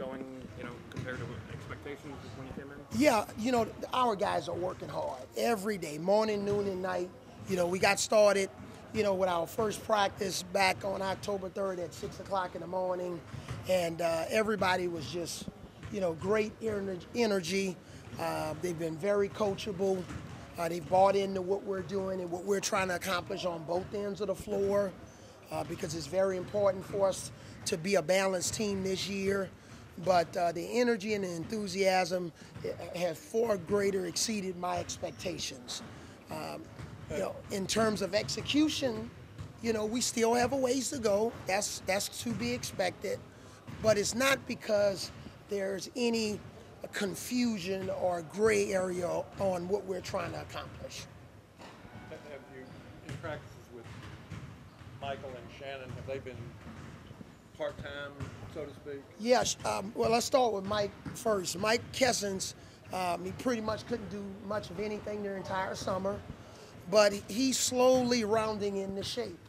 going, compared to expectations when you came in? Yeah, our guys are working hard every day, morning, noon, and night. We got started, with our first practice back on October 3rd at 6 o'clock in the morning. And everybody was just, great energy. They've been very coachable. They've bought into what we're doing and what we're trying to accomplish on both ends of the floor because it's very important for us to be a balanced team this year. But the energy and the enthusiasm have far greater exceeded my expectations. In terms of execution, we still have a ways to go. That's to be expected. But it's not because there's any confusion or gray area on what we're trying to accomplish. Have you, in practices with Michael and Shannon, have they been part-time, so to speak? Yeah, well, let's start with Mike first. Mike Kessens, he pretty much couldn't do much of anything their entire summer, but he's slowly rounding into shape.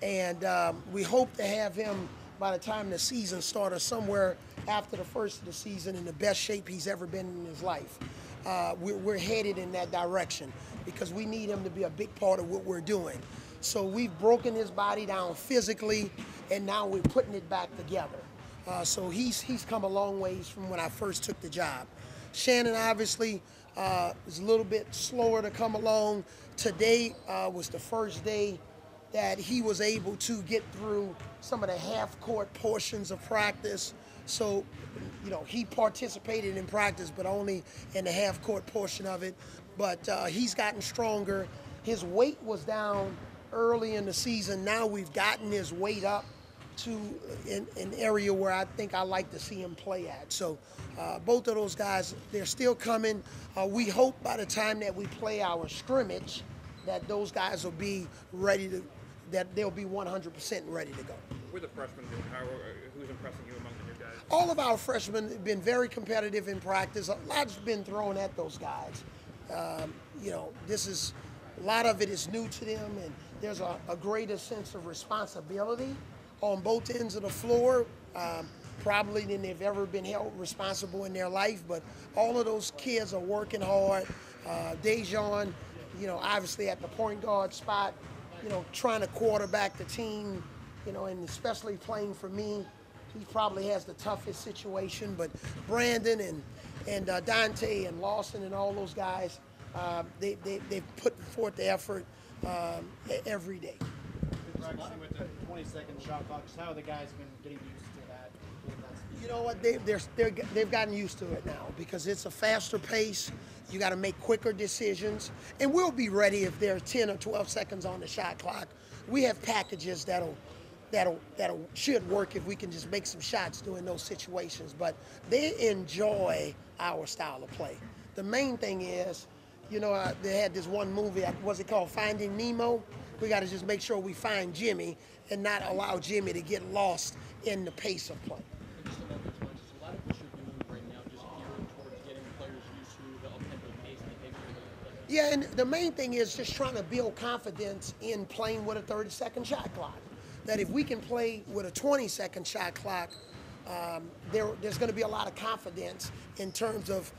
And we hope to have him by the time the season starts, or somewhere after the first of the season, in the best shape he's ever been in his life. We're headed in that direction because we need him to be a big part of what we're doing. So we've broken his body down physically, and now we're putting it back together. So he's come a long ways from when I first took the job. Shannon obviously is a little bit slower to come along. Today was the first day that he was able to get through some of the half-court portions of practice. So, he participated in practice, but only in the half-court portion of it. But he's gotten stronger. His weight was down early in the season. Now we've gotten his weight up to an area where I think I like to see him play at. So both of those guys, they're still coming. We hope by the time that we play our scrimmage that those guys will be ready to, that they'll be 100% ready to go. With the freshmen, who's impressing you among the new guys? All of our freshmen have been very competitive in practice. A lot's been thrown at those guys. A lot of it is new to them, and there's a greater sense of responsibility on both ends of the floor, probably than they've ever been held responsible in their life. But all of those kids are working hard. Dejon, obviously at the point guard spot, trying to quarterback the team, and especially playing for me. He probably has the toughest situation, but Brandon and Dante and Lawson and all those guys, they've put forth the effort every day. Practicing with the 20-second shot clock, how have the guys been getting used to that? You know what? They've gotten used to it now because it's a faster pace. You got to make quicker decisions, and we'll be ready if there are 10 or 12 seconds on the shot clock. We have packages that'll should work if we can just make some shots during those situations. But they enjoy our style of play. The main thing is, they had this one movie, what's it called, Finding Nemo? We got to just make sure we find Jimmy and not allow Jimmy to get lost in the pace of play. Just about the punches, a lot of what you're doing right now just geared towards getting players used to the up-tempo pace and the pace of the Yeah, and the main thing is just trying to build confidence in playing with a 30-second shot clock. That if we can play with a 20-second shot clock, there's going to be a lot of confidence in terms of,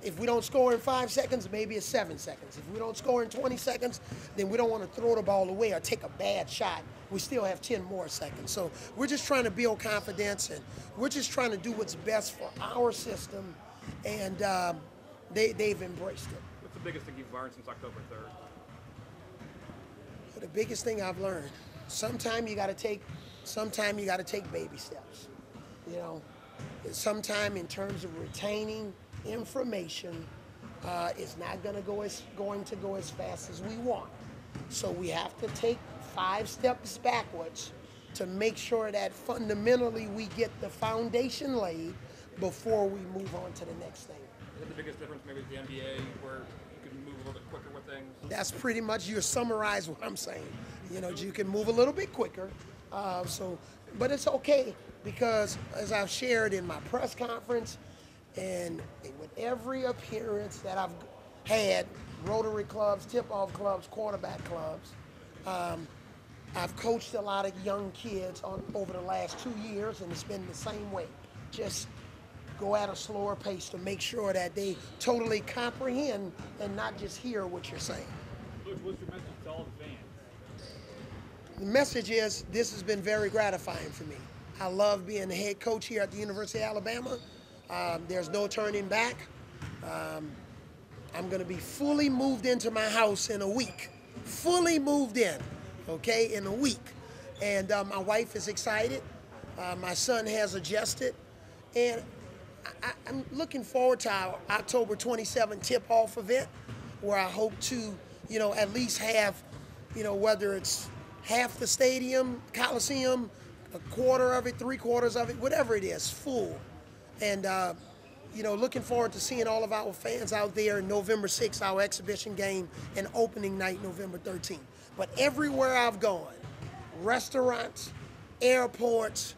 if we don't score in 5 seconds, maybe it's 7 seconds. If we don't score in 20 seconds, then we don't want to throw the ball away or take a bad shot. We still have 10 more seconds. So we're just trying to build confidence, and we're just trying to do what's best for our system, and they've embraced it. What's the biggest thing you've learned since October 3rd? The biggest thing I've learned, sometimes you got to take baby steps. Sometime in terms of retaining information, it's not going to go as fast as we want. So we have to take 5 steps backwards to make sure that fundamentally we get the foundation laid before we move on to the next thing. Is that the biggest difference maybe with the NBA, where you can move a little bit quicker with things? That's pretty much, you summarize what I'm saying. You can move a little bit quicker. But it's okay because, as I've shared in my press conference and with every appearance that I've had, Rotary clubs, tip-off clubs, quarterback clubs, I've coached a lot of young kids over the last 2 years, and it's been the same way. just go at a slower pace to make sure that they totally comprehend and not just hear what you're saying. Coach, what's your message to all the fans? The message is this has been very gratifying for me. I love being the head coach here at the University of Alabama. There's no turning back. I'm going to be fully moved into my house in a week. Fully moved in, okay, in a week. And my wife is excited. My son has adjusted. And I'm looking forward to our October 27th tip-off event where I hope to, at least have, whether it's half the stadium, Coliseum, a quarter of it, 3/4 of it, whatever it is, full. And, looking forward to seeing all of our fans out there November 6th, our exhibition game, and opening night November 13th. But everywhere I've gone, restaurants, airports,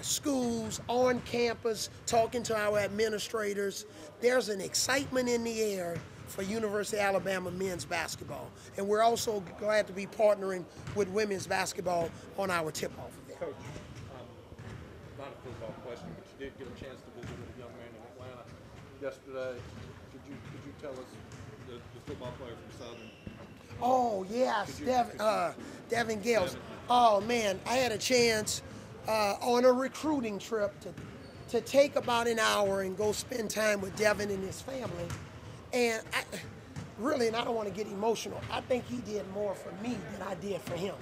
schools, on campus, talking to our administrators, there's an excitement in the air for University of Alabama men's basketball. And we're also glad to be partnering with women's basketball on our tip-off event. Coach, not a football question, but you did get a chance to visit with a young man in Atlanta yesterday. Could you tell us the football player from Southern? Oh, yes, Devin Gales. Oh, man, I had a chance on a recruiting trip to take about an hour and go spend time with Devin and his family. And and I don't want to get emotional, I think he did more for me than I did for him.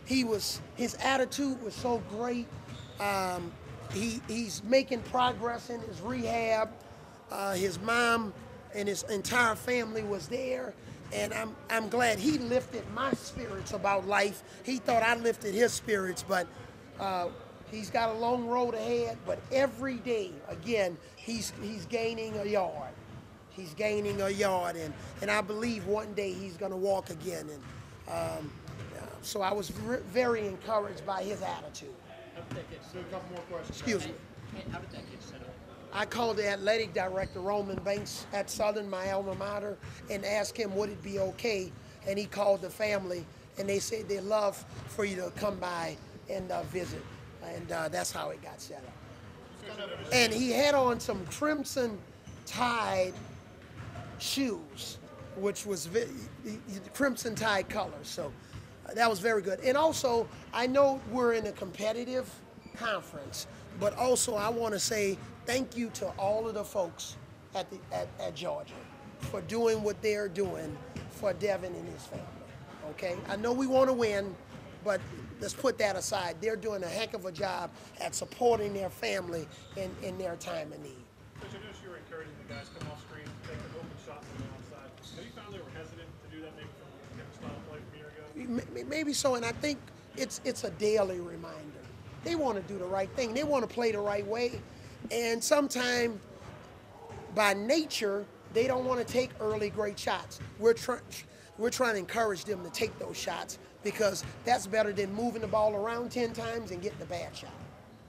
His attitude was so great. He's making progress in his rehab. His mom and his entire family was there. And I'm glad he lifted my spirits about life. He thought I lifted his spirits, but he's got a long road ahead. But every day, again, he's gaining a yard. He's gaining a yard, and I believe one day he's going to walk again. And so I was very encouraged by his attitude. How did that get? So a couple more questions. Excuse me. How did that get set up? I called the athletic director, Roman Banks, at Southern, my alma mater, and asked him would it be okay, and he called the family, and they said they'd love for you to come by and visit, and that's how it got set up. And he had on some Crimson Tide shoes, which was Crimson Tide colors, so that was very good. And also, I know we're in a competitive conference, but also I want to say thank you to all of the folks at Georgia for doing what they're doing for Devin and his family, okay? I know we want to win, but let's put that aside. They're doing a heck of a job at supporting their family in their time of need. Coach, I noticed you were encouraging the guys come off screen, take an open shot from the outside. Have you found they were hesitant to do that maybe from a different style of play from a year ago? Maybe so, and I think it's a daily reminder. They want to do the right thing. They want to play the right way, and sometimes by nature they don't want to take early great shots. We're trying to encourage them to take those shots because that's better than moving the ball around 10 times and getting a bad shot.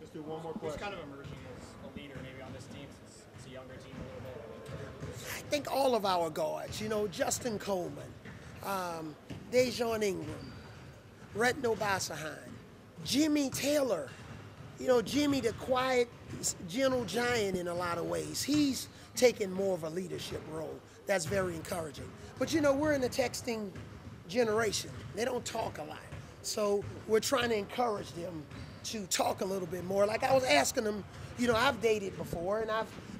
Let's do one more Who's question. kind of emerging as a leader maybe on this team since it's a younger team a little bit? I think all of our guards, Justin Coleman, Dejon Ingram, Retno Basahan, Jimmy Taylor, Jimmy the quiet, gentle giant in a lot of ways. He's taking more of a leadership role. That's very encouraging. But we're in the texting generation. They don't talk a lot. So we're trying to encourage them to talk a little bit more. Like I was asking them, I've dated before, and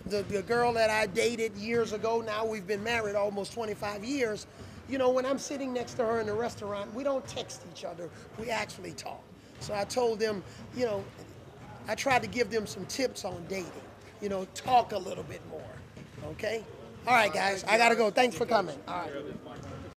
the girl that I dated years ago, now we've been married almost 25 years, when I'm sitting next to her in the restaurant, we don't text each other, we actually talk. So I told them, I tried to give them some tips on dating, talk a little bit more, okay? All right, guys, I gotta go. Thanks for coming. All right.